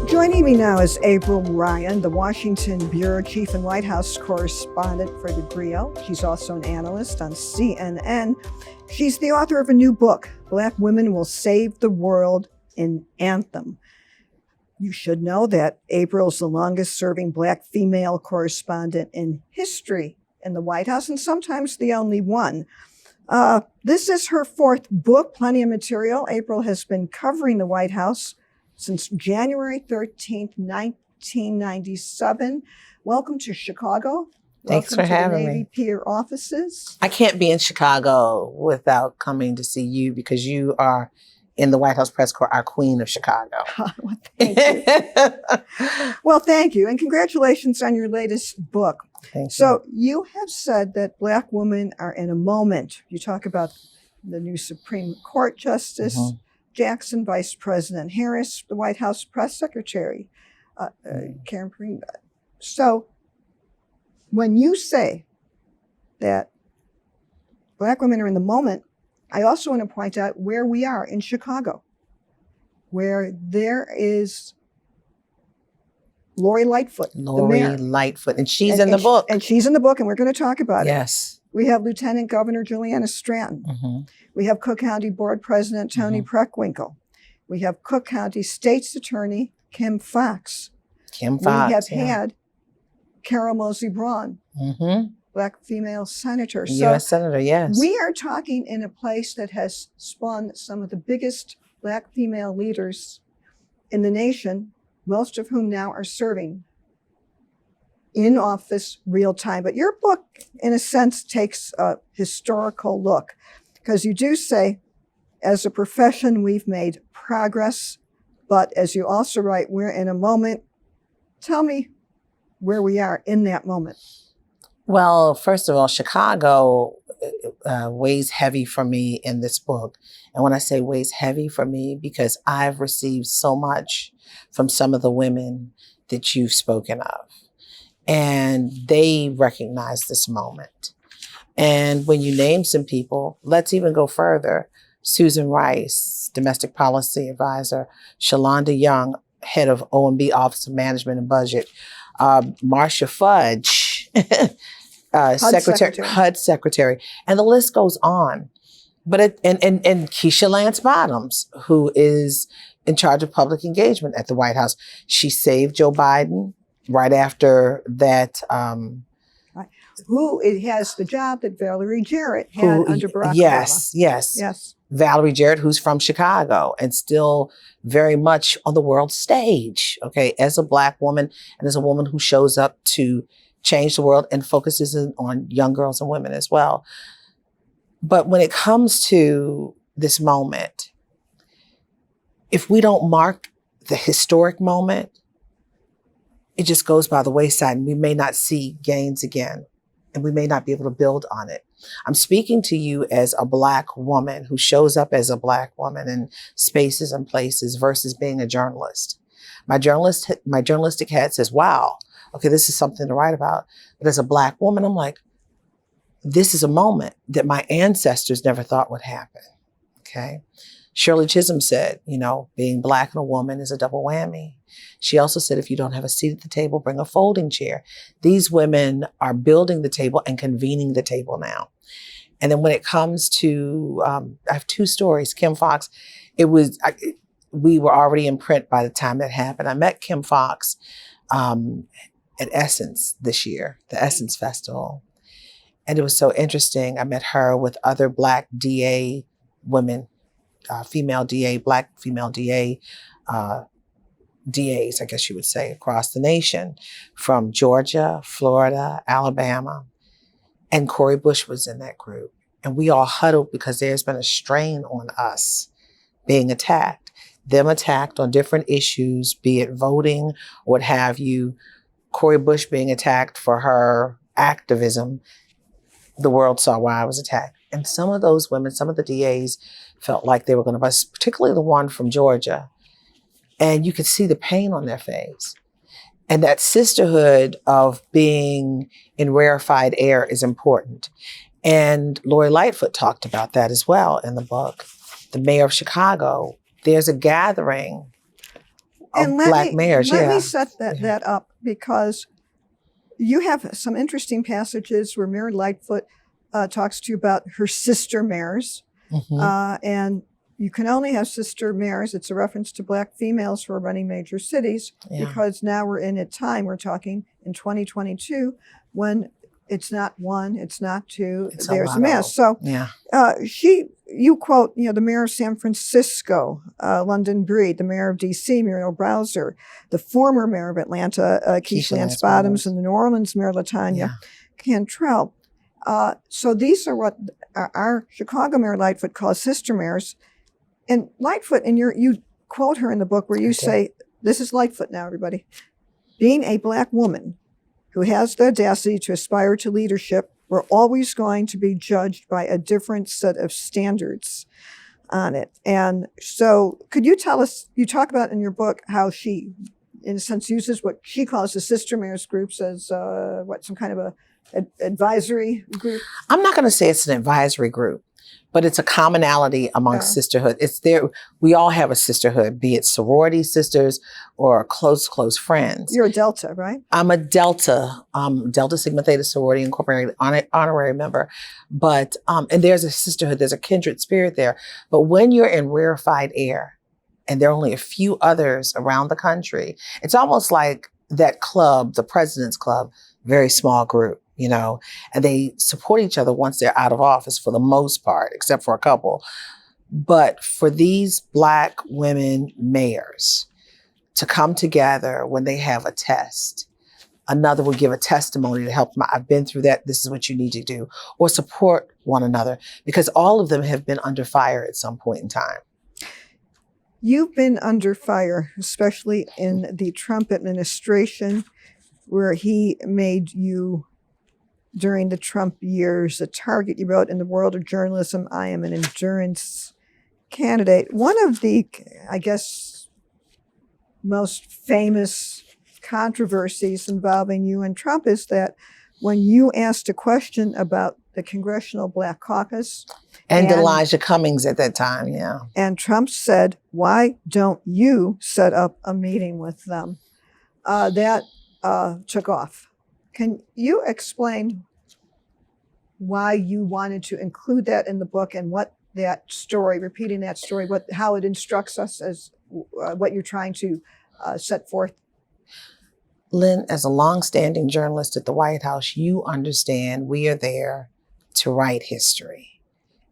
Joining me now is April Ryan, the Washington Bureau Chief and White House Correspondent for the GRIO. She's also an analyst on CNN. She's the author of a new book, Black Women Will Save the World, an Anthem. You should know that April's the longest-serving Black female correspondent in history in the White House, and sometimes the only one. This is her fourth book, plenty of material. April has been covering the White House since January 13th, 1997. Welcome to Chicago. Thanks for having me. Welcome to the Navy Pier offices. I can't be in Chicago without coming to see you because you are in the White House press corps, our queen of Chicago. Well, thank you. Well, thank you. And congratulations on your latest book. Thank So you have said that Black women are in a moment. You talk about the new Supreme Court Justice, Jackson, Vice President Harris, the White House Press Secretary, Karen Perine. So when you say that Black women are in the moment, I also want to point out where we are in Chicago, where there is Lori Lightfoot, Lori Lightfoot, and she's in the book. And she's in the book, and we're going to talk about it. Yes. We have Lieutenant Governor Juliana Stratton. We have Cook County Board President Tony Preckwinkle. We have Cook County State's Attorney Kim Foxx. We have had Carol Moseley Braun, Black female senator. U.S. Senator, yes. We are talking in a place that has spawned some of the biggest Black female leaders in the nation, most of whom now are serving in office real time. But your book, in a sense, takes a historical look, because you do say, as a profession, we've made progress, but as you also write, we're in a moment. Tell me where we are in that moment. Well, first of all, Chicago weighs heavy for me in this book. And when I say weighs heavy for me, because I've received so much from some of the women that you've spoken of. And they recognize this moment. And when you name some people, let's even go further. Susan Rice, Domestic Policy Advisor, Shalonda Young, Head of O&B Office of Management and Budget, Marcia Fudge, HUD Secretary, and the list goes on. But and Keisha Lance Bottoms, who is in charge of public engagement at the White House. She saved Joe Biden right after that. Who it has the job that Valerie Jarrett had under Barack Obama. Yes. Valerie Jarrett, who's from Chicago and still very much on the world stage, okay, as a Black woman and as a woman who shows up to change the world and focuses on young girls and women as well. But when it comes to this moment, if we don't mark the historic moment, it just goes by the wayside and we may not see gains again and we may not be able to build on it. I'm speaking to you as a Black woman who shows up as a Black woman in spaces and places versus being a journalist. My journalistic hat says, wow, okay, this is something to write about. But as a Black woman, I'm like, this is a moment that my ancestors never thought would happen, okay? Shirley Chisholm said, being Black and a woman is a double whammy. She also said, if you don't have a seat at the table, bring a folding chair. These women are building the table and convening the table now. And then when it comes to, I have two stories. Kim Foxx, we were already in print by the time that happened. I met Kim Foxx at Essence this year, the Essence Festival. And it was so interesting. I met her with other Black DA women, female DA, Black female DA, DAs, I guess you would say, across the nation, from Georgia, Florida, Alabama. And Cori Bush was in that group. And we all huddled because there's been a strain on us being attacked, them attacked on different issues, be it voting, what have you. Cori Bush being attacked for her activism. The world saw why I was attacked. And some of those women, some of the DAs felt like they were going to bust, particularly the one from Georgia. And you could see the pain on their face. And that sisterhood of being in rarefied air is important. And Lori Lightfoot talked about that as well in the book. The mayor of Chicago, there's a gathering of Black mayors. Let me set that up, because you have some interesting passages where Mayor Lightfoot talks to you about her sister mayors. And you can only have sister mayors. It's a reference to Black females who are running major cities, because now we're in a time, we're talking in 2022, when it's not one, it's not two, there's a mass. So you quote, the mayor of San Francisco, London Breed, the mayor of DC, Muriel Bowser, the former mayor of Atlanta, Keisha Lance Bottoms, and the New Orleans mayor, LaTanya Cantrell. So these are what our Chicago mayor Lightfoot calls sister mayors. And Lightfoot, and you quote her in the book where you say, this is Lightfoot now, everybody, being a Black woman who has the audacity to aspire to leadership, we're always going to be judged by a different set of standards on it. And so could you tell us, you talk about in your book how she, in a sense, uses what she calls the sister mayors groups as some kind of a advisory group? I'm not going to say it's an advisory group, but it's a commonality amongst sisterhood. It's there. We all have a sisterhood, be it sorority sisters or close friends. You're a Delta, right? I'm a Delta, Delta Sigma Theta Sorority Incorporated honorary member. But, and there's a sisterhood, there's a kindred spirit there. But when you're in rarefied air and there are only a few others around the country, it's almost like that club, the President's Club, very small group. And they support each other once they're out of office for the most part, except for a couple. But for these Black women mayors to come together when they have a test, another will give a testimony to help them. I've been through that. This is what you need to do, or support one another, because all of them have been under fire at some point in time. You've been under fire, especially in the Trump administration, where he made you, during the Trump years, a target. You wrote, in the world of journalism, I am an endurance candidate. One of the, I guess, most famous controversies involving you and Trump is that when you asked a question about the Congressional Black Caucus. And Elijah Cummings at that time, And Trump said, why don't you set up a meeting with them? That took off. Can you explain why you wanted to include that in the book, and what that story, repeating that story, how it instructs us as what you're trying to set forth? Lynn, as a longstanding journalist at the White House, you understand we are there to write history.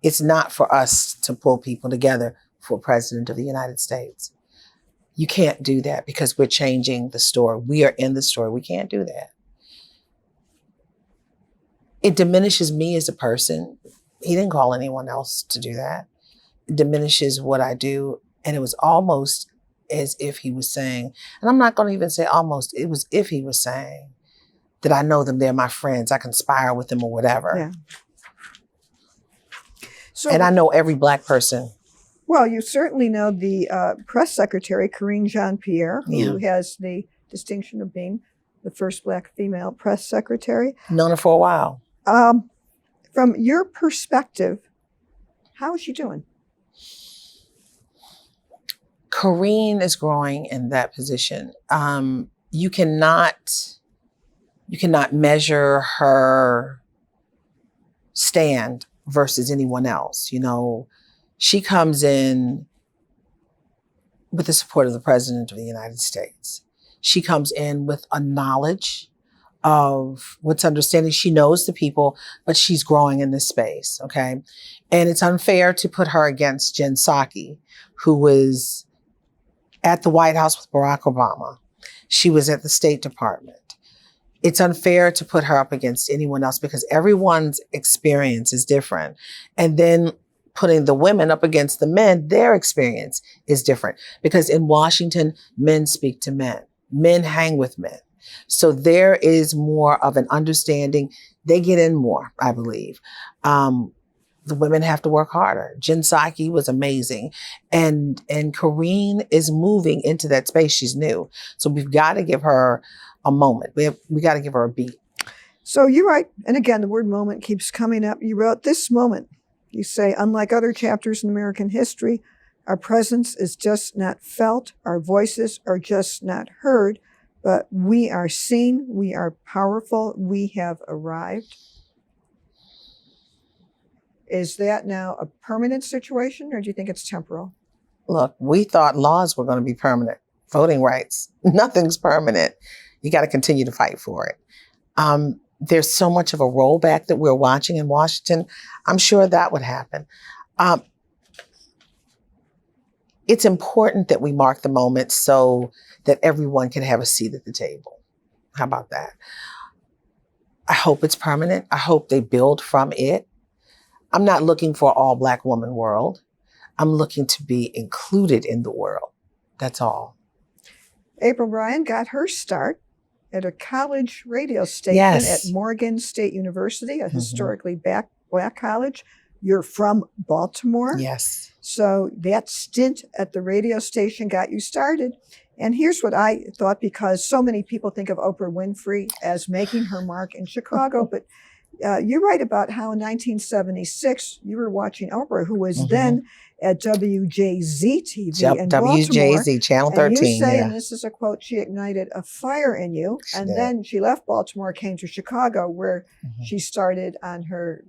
It's not for us to pull people together for President of the United States. You can't do that because we're changing the story. We are in the story. We can't do that. It diminishes me as a person. He didn't call anyone else to do that. It diminishes what I do. And it was almost as if he was saying, and I'm not going to even say almost, it was if he was saying that I know them, they're my friends, I conspire with them or whatever. So, and I know every Black person. Well, you certainly know the press secretary, Karine Jean-Pierre, who has the distinction of being the first Black female press secretary. Known her for a while. From your perspective, how is she doing? Karine is growing in that position. You cannot measure her stand versus anyone else. She comes in with the support of the President of the United States. She comes in with a knowledge of what's understanding. She knows the people, but she's growing in this space, okay? And it's unfair to put her against Jen Psaki, who was at the White House with Barack Obama. She was at the State Department. It's unfair to put her up against anyone else because everyone's experience is different. And then putting the women up against the men, their experience is different. Because in Washington, men speak to men. Men hang with men. So there is more of an understanding. They get in more, I believe. The women have to work harder. Jen Psaki was amazing. And Karine is moving into that space. She's new. So we've got to give her a moment. We got to give her a beat. So you write, and again, the word moment keeps coming up. You wrote this moment. You say, unlike other chapters in American history, our presence is just not felt. Our voices are just not heard, but we are seen. We are powerful. We have arrived. Is that now a permanent situation, or do you think it's temporal? Look, we thought laws were going to be permanent. Voting rights, nothing's permanent. You got to continue to fight for it. There's so much of a rollback that we're watching in Washington. I'm sure that would happen. It's important that we mark the moment so that everyone can have a seat at the table. How about that? I hope it's permanent. I hope they build from it. I'm not looking for an all Black woman world. I'm looking to be included in the world. That's all. April Ryan got her start at a college radio station Yes. at Morgan State University, a historically Black college. You're from Baltimore. Yes. So that stint at the radio station got you started. And here's what I thought, because so many people think of Oprah Winfrey as making her mark in Chicago, but you write about how in 1976 you were watching Oprah, who was then at WJZ TV in Baltimore. WJZ, Channel 13. And you say, yeah. and this is a quote, she ignited a fire in you. She And did. then she left Baltimore, came to Chicago, where she started on her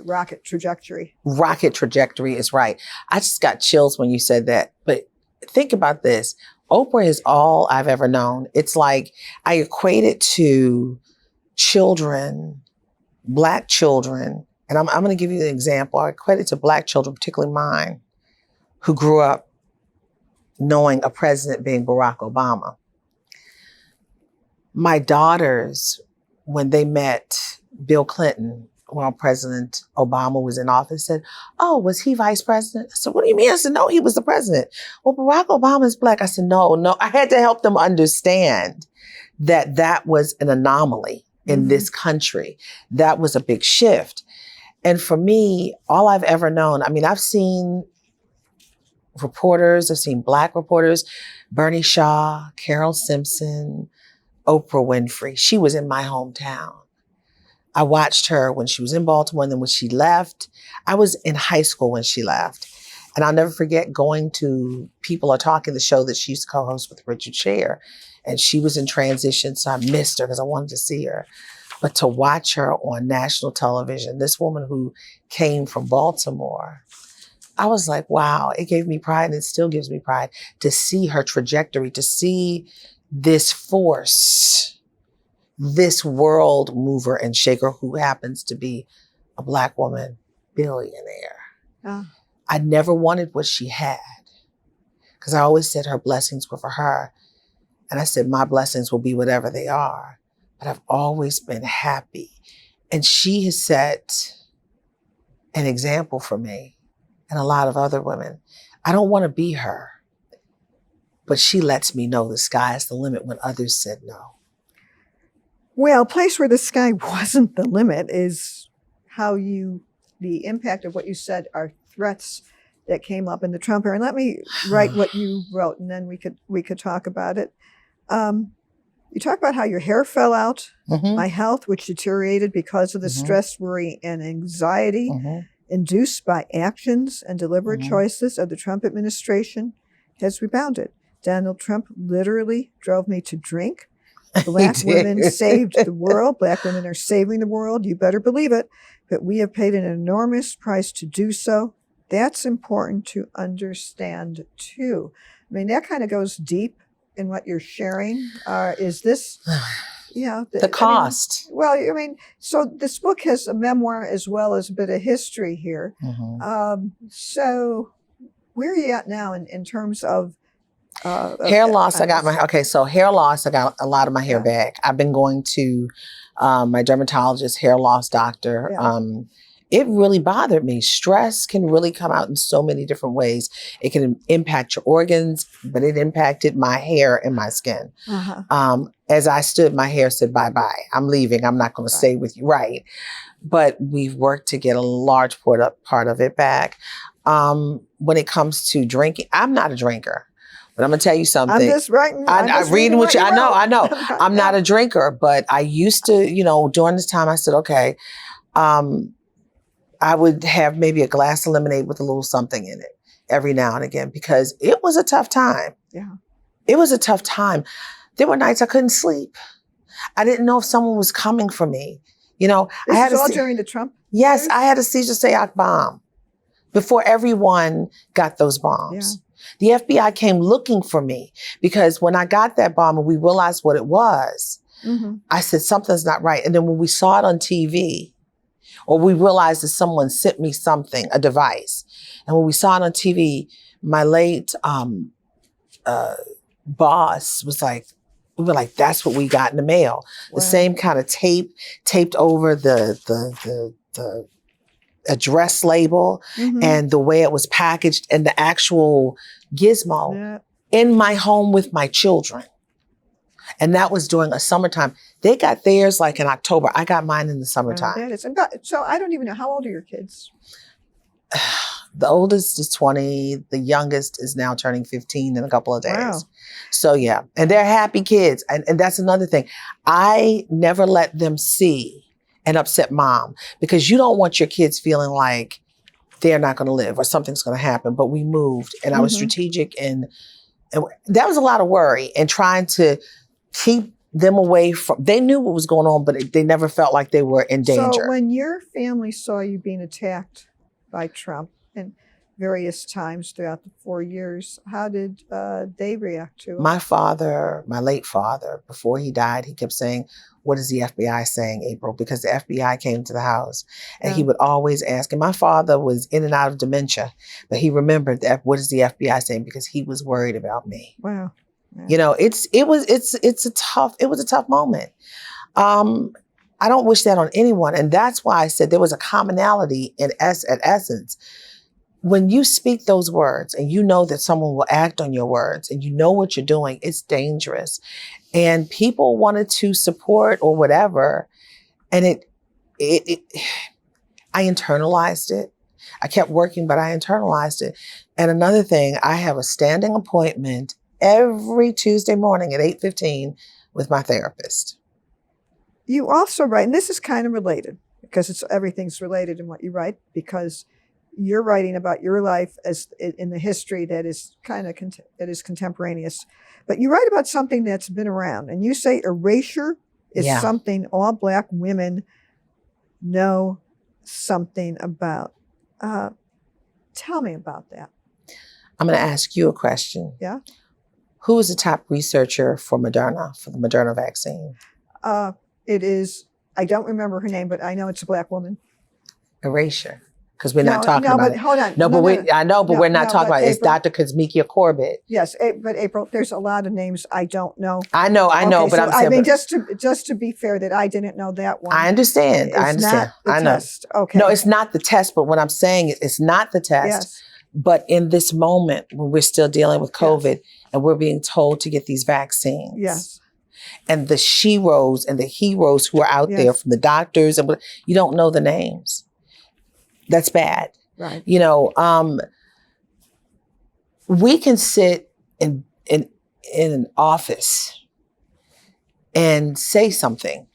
rocket trajectory. Rocket trajectory is right. I just got chills when you said that. But think about this. Oprah is all I've ever known. It's like I equate it to children, Black children. And I'm going to give you an example. I equate it to Black children, particularly mine, who grew up knowing a president being Barack Obama. My daughters, when they met Bill Clinton, while President Obama was in office, said, "Oh, was he vice president?" I said, "What do you mean?" I said, "No, he was the president." "Well, Barack Obama is Black." I said, no. I had to help them understand that that was an anomaly in this country. That was a big shift. And for me, all I've ever known, I mean, I've seen reporters, I've seen Black reporters, Bernie Shaw, Carol Simpson, Oprah Winfrey. She was in my hometown. I watched her when she was in Baltimore, and then when she left. I was in high school when she left. And I'll never forget going to People Are Talking, the show that she used to co-host with Richard Scher. And she was in transition, so I missed her because I wanted to see her. But to watch her on national television, this woman who came from Baltimore, I was like, wow, it gave me pride, and it still gives me pride to see her trajectory, to see this force, this world mover and shaker who happens to be a Black woman billionaire. Oh. I never wanted what she had, because I always said her blessings were for her. And I said, my blessings will be whatever they are. But I've always been happy. And she has set an example for me and a lot of other women. I don't want to be her, but she lets me know the sky is the limit when others said no. Well, a place where the sky wasn't the limit is how the impact of what you said are threats that came up in the Trump era. And let me write what you wrote, and then we could talk about it. You talk about how your hair fell out, my health, which deteriorated because of the stress, worry, and anxiety induced by actions and deliberate choices of the Trump administration, has rebounded. Donald Trump literally drove me to drink. Black women saved the world. Black women are saving the world. You better believe it. But we have paid an enormous price to do so. That's important to understand, too. I mean, that kind of goes deep in what you're sharing. Is this Yeah. The cost. Well, I mean, so this book has a memoir as well as a bit of history here. So where are you at now in terms of hair loss? So hair loss, I got a lot of my hair back. I've been going to my dermatologist, hair loss doctor. It really bothered me. Stress can really come out in so many different ways. It can impact your organs, but it impacted my hair and my skin. As I stood, my hair said, bye-bye. I'm leaving. I'm not going to stay with you. Right. But we've worked to get a large part of it back. When it comes to drinking, I'm not a drinker. But I'm going to tell you something. I'm just writing. I'm reading what you, I know. I'm not a drinker, but I used to, during this time, I said, okay, I would have maybe a glass of lemonade with a little something in it every now and again, because it was a tough time. Yeah. It was a tough time. There were nights I couldn't sleep. I didn't know if someone was coming for me. This is all during the Trump? Yes, years? I had a seizure Sayok bomb before everyone got those bombs. The FBI came looking for me because when I got that bomb and we realized what it was, I said, something's not right. And then when we saw it on TV, or we realized that someone sent me something, a device. And when we saw it on TV, my late boss was like, we were like, that's what we got in the mail. The same kind of tape taped over the address label and the way it was packaged and the actual gizmo in my home with my children. And that was during a summertime. They got theirs like in October. I got mine in the summertime. So I don't even know, how old are your kids? The oldest is 20. The youngest is now turning 15 in a couple of days. Wow. So yeah, and they're happy kids. And that's another thing. I never let them see an upset mom because you don't want your kids feeling like they're not going to live or something's going to happen. But we moved and I was strategic and that was a lot of worry and trying to keep them away from, they knew what was going on, but they never felt like they were in danger. So when your family saw you being attacked by Trump in various times throughout the 4 years, how did they react to it? My father, my late father, before he died, he kept saying, what is the FBI saying, April? Because the FBI came to the house and he would always ask, and my father was in and out of dementia, but he remembered that what is the FBI saying? Because he was worried about me. Wow. Yeah. It was a tough moment. I don't wish that on anyone. And that's why I said there was a commonality at essence. When you speak those words and you know that someone will act on your words and you know what you're doing, it's dangerous. And people wanted to support or whatever. And I internalized it. I kept working, but I internalized it. And another thing, I have a standing appointment every Tuesday morning at 8:15 with my therapist. You also write, and this is kind of related because everything's related in what you write, because you're writing about your life as in the history that is that is contemporaneous, but you write about something that's been around, and you say erasure is something all Black women know something about. Tell me about that. I'm going to ask you a question. Yeah. Who is the top researcher for Moderna, for the Moderna vaccine? It is, I don't remember her name, but I know it's a Black woman. Erasure. Because we're not talking about it. Hold on. I know, but we're not talking about it. It's Dr. Kazmia Corbett. Yes, but April, there's a lot of names I don't know. I know, but so I'm saying. I mean, just to be fair, that I didn't know that one. I understand. It's not the test. Okay. No, it's not the test, but what I'm saying is it's not the test. Yes. But in this moment when we're still dealing with COVID and we're being told to get these vaccines. Yes. And the sheroes and the heroes who are out there from the doctors, and you don't know the names. That's bad. Right. We can sit in an office and say something,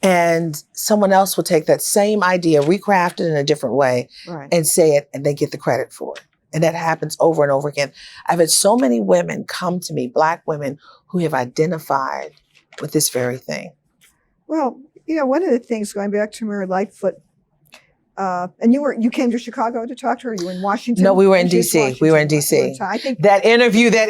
and someone else will take that same idea, recraft it in a different way, and say it, and they get the credit for it. And that happens over and over again. I've had so many women come to me, Black women, who have identified with this very thing. Well, one of the things, going back to Mary Lightfoot, And you came to Chicago to talk to her? You were in Washington? No, we were in It was DC. We were in Washington. DC. I think that interview that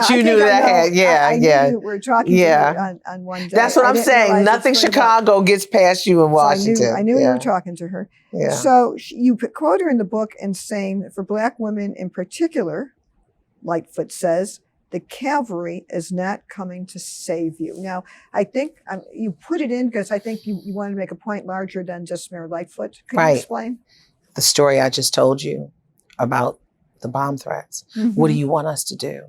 you knew that I had. Yeah, I knew you were talking to her on one day. That's what I'm saying. Nothing Chicago gets past you in Washington. So I knew you were talking to her. Yeah. So you quote her in the book and saying, for Black women in particular, Lightfoot says, the cavalry is not coming to save you. Now, I think you put it in because I think you wanted to make a point larger than just Mayor Lightfoot. Can you explain? The story I just told you about the bomb threats. Mm-hmm. What do you want us to do?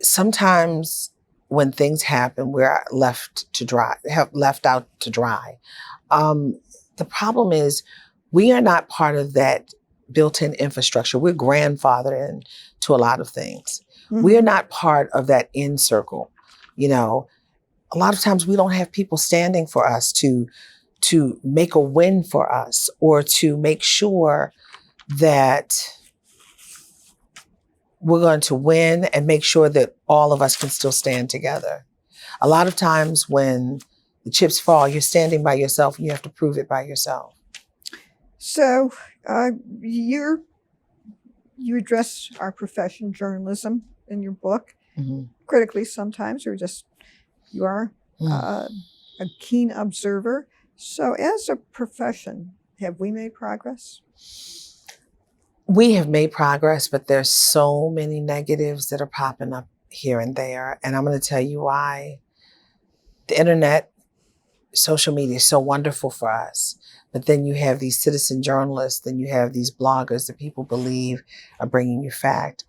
Sometimes when things happen, we're left out to dry. The problem is we are not part of that built-in infrastructure. We're grandfathered into a lot of things. Mm-hmm. We are not part of that in circle. A lot of times we don't have people standing for us to make a win for us or to make sure that we're going to win and make sure that all of us can still stand together. A lot of times when the chips fall, you're standing by yourself and you have to prove it by yourself. So you address our profession, journalism, in your book, mm-hmm. critically sometimes, or just you are a keen observer. So as a profession, have we made progress? We have made progress, but there's so many negatives that are popping up here and there. And I'm going to tell you why. The internet, social media is so wonderful for us. But then you have these citizen journalists, then you have these bloggers that people believe are bringing you fact.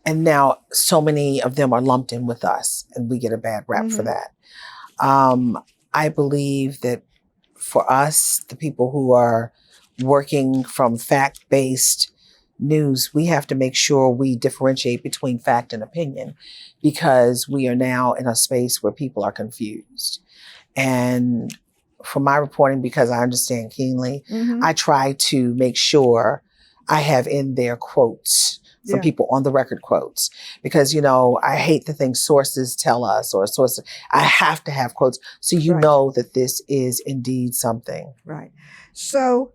And now so many of them are lumped in with us and we get a bad rap mm-hmm. for that. I believe that for us, the people who are working from fact-based news, we have to make sure we differentiate between fact and opinion because we are now in a space where people are confused. And for my reporting, because I understand keenly, mm-hmm. I try to make sure I have in there quotes from people on the record quotes, because, I hate the things sources tell us or sources. I have to have quotes so you know that this is indeed something. Right. So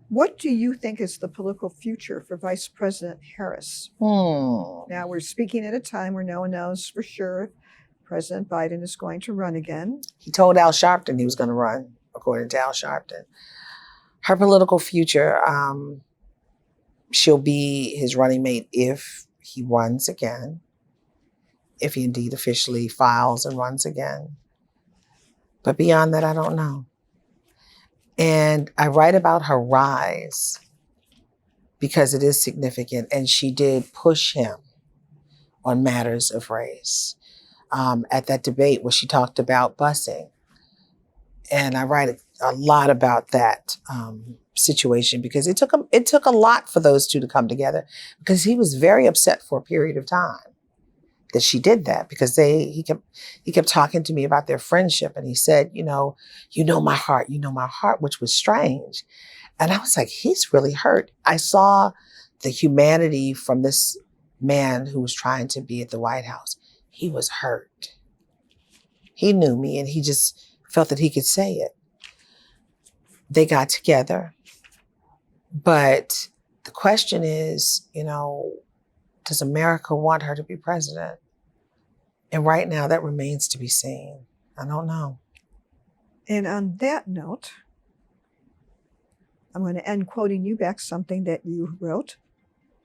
what do you think is the political future for Vice President Harris? Now we're speaking at a time where no one knows for sure if President Biden is going to run again. He told Al Sharpton he was going to run, according to Al Sharpton. Her political future, she'll be his running mate if he runs again, if he indeed officially files and runs again. But beyond that, I don't know. And I write about her rise because it is significant, and she did push him on matters of race. At that debate where she talked about busing. And I write a lot about that situation because it took a lot for those two to come together, because he was very upset for a period of time that she did that, because he kept talking to me about their friendship, and he said, you know my heart, which was strange. And I was like, he's really hurt. I saw the humanity from this man who was trying to be at the White House. He was hurt. He knew me and he just felt that he could say it. They got together. But the question is, does America want her to be president? And right now that remains to be seen. I don't know. And on that note, I'm going to end quoting you back something that you wrote.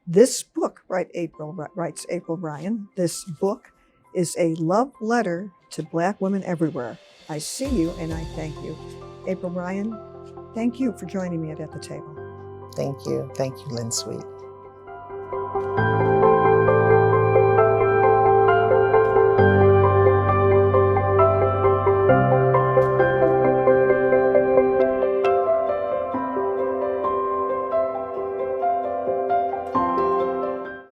This book, writes April Ryan, this book is a love letter to Black women everywhere. I see you and I thank you. April Ryan, thank you for joining me at the table. Thank you. Thank you, Lynn Sweet.